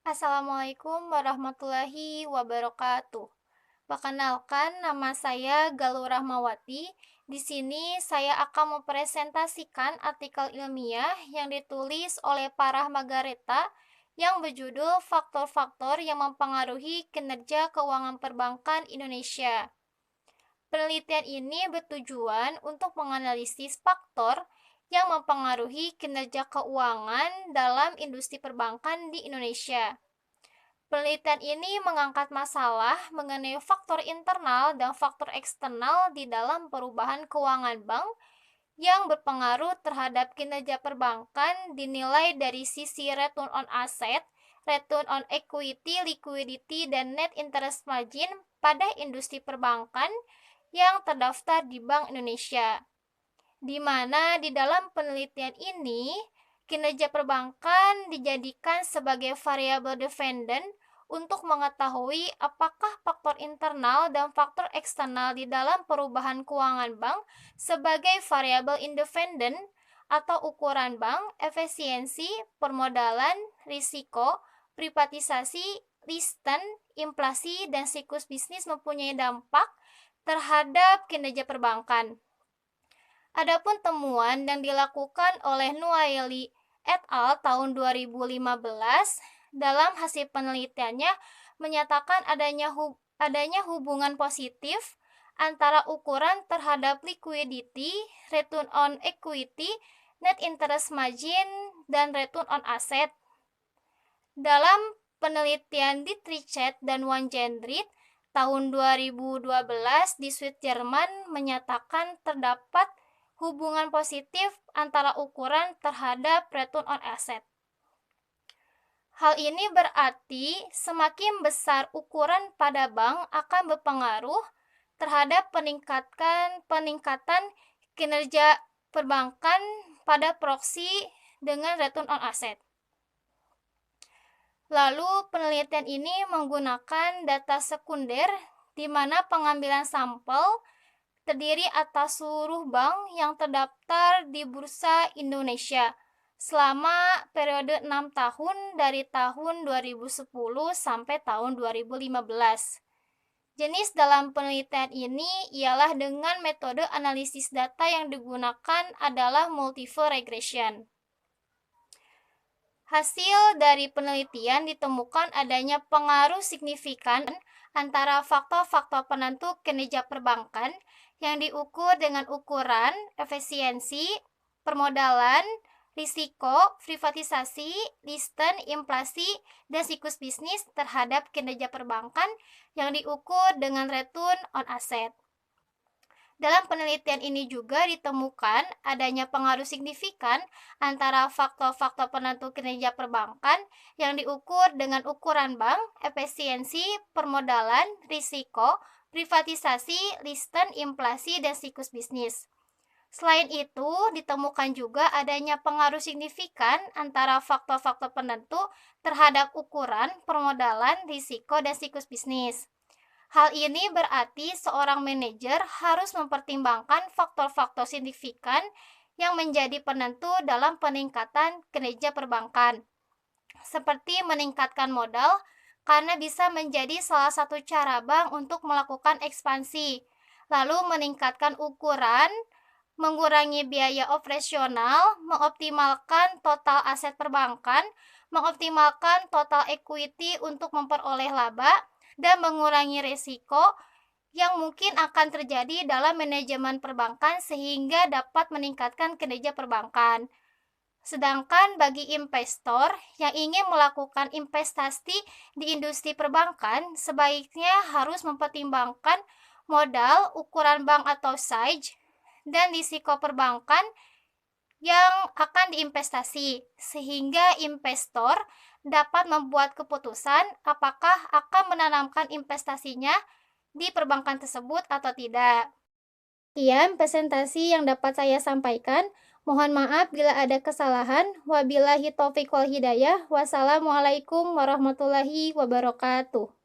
Assalamualaikum warahmatullahi wabarakatuh. Perkenalkan, nama saya Galuh Rahmawati. Di sini saya akan mempresentasikan artikel ilmiah yang ditulis oleh Parah Margareta yang berjudul Faktor-faktor yang mempengaruhi kinerja keuangan perbankan Indonesia. Penelitian ini bertujuan untuk menganalisis faktor yang mempengaruhi kinerja keuangan dalam industri perbankan di Indonesia. Penelitian ini mengangkat masalah mengenai faktor internal dan faktor eksternal di dalam perubahan keuangan bank yang berpengaruh terhadap kinerja perbankan dinilai dari sisi return on asset, return on equity, liquidity, dan net interest margin pada industri perbankan yang terdaftar di Bank Indonesia. Di mana di dalam penelitian ini, kinerja perbankan dijadikan sebagai variabel dependent untuk mengetahui apakah faktor internal dan faktor eksternal di dalam perubahan keuangan bank sebagai variabel independen atau ukuran bank, efisiensi, permodalan, risiko, privatisasi, listen, inflasi, dan siklus bisnis mempunyai dampak terhadap kinerja perbankan. Adapun temuan yang dilakukan oleh Nuaili et al. Tahun 2015 dalam hasil penelitiannya menyatakan adanya hubungan positif antara ukuran terhadap liquidity, return on equity, net interest margin, dan return on asset. Dalam penelitian Dietrich dan Wangendried tahun 2012 di Swiss Jerman menyatakan terdapat hubungan positif antara ukuran terhadap return on asset. Hal ini berarti semakin besar ukuran pada bank akan berpengaruh terhadap peningkatan kinerja perbankan pada proksi dengan return on asset. Lalu penelitian ini menggunakan data sekunder di mana pengambilan sampel terdiri atas seluruh bank yang terdaftar di Bursa Indonesia selama periode 6 tahun dari tahun 2010 sampai tahun 2015. Jenis dalam penelitian ini ialah dengan metode analisis data yang digunakan adalah multiple regression. Hasil dari penelitian ditemukan adanya pengaruh signifikan antara faktor-faktor penentu kinerja perbankan yang diukur dengan ukuran efisiensi, permodalan, risiko, privatisasi, listen, inflasi, dan siklus bisnis terhadap kinerja perbankan yang diukur dengan return on asset. Dalam penelitian ini juga ditemukan adanya pengaruh signifikan antara faktor-faktor penentu kinerja perbankan yang diukur dengan ukuran bank, efisiensi, permodalan, risiko, privatisasi, listen, inflasi, dan siklus bisnis. Selain itu, ditemukan juga adanya pengaruh signifikan antara faktor-faktor penentu terhadap ukuran, permodalan, risiko, dan siklus bisnis. Hal ini berarti seorang manajer harus mempertimbangkan faktor-faktor signifikan yang menjadi penentu dalam peningkatan kinerja perbankan, seperti meningkatkan modal karena bisa menjadi salah satu cara bank untuk melakukan ekspansi, lalu meningkatkan ukuran, mengurangi biaya operasional, mengoptimalkan total aset perbankan, mengoptimalkan total equity untuk memperoleh laba, dan mengurangi risiko yang mungkin akan terjadi dalam manajemen perbankan sehingga dapat meningkatkan kinerja perbankan. Sedangkan bagi investor yang ingin melakukan investasi di industri perbankan, sebaiknya harus mempertimbangkan modal, ukuran bank atau size, dan risiko perbankan yang akan diinvestasi, sehingga investor dapat membuat keputusan apakah akan menanamkan investasinya di perbankan tersebut atau tidak. Sekian presentasi yang dapat saya sampaikan. Mohon maaf bila ada kesalahan. Wabillahi taufiq wal hidayah. Wassalamualaikum warahmatullahi wabarakatuh.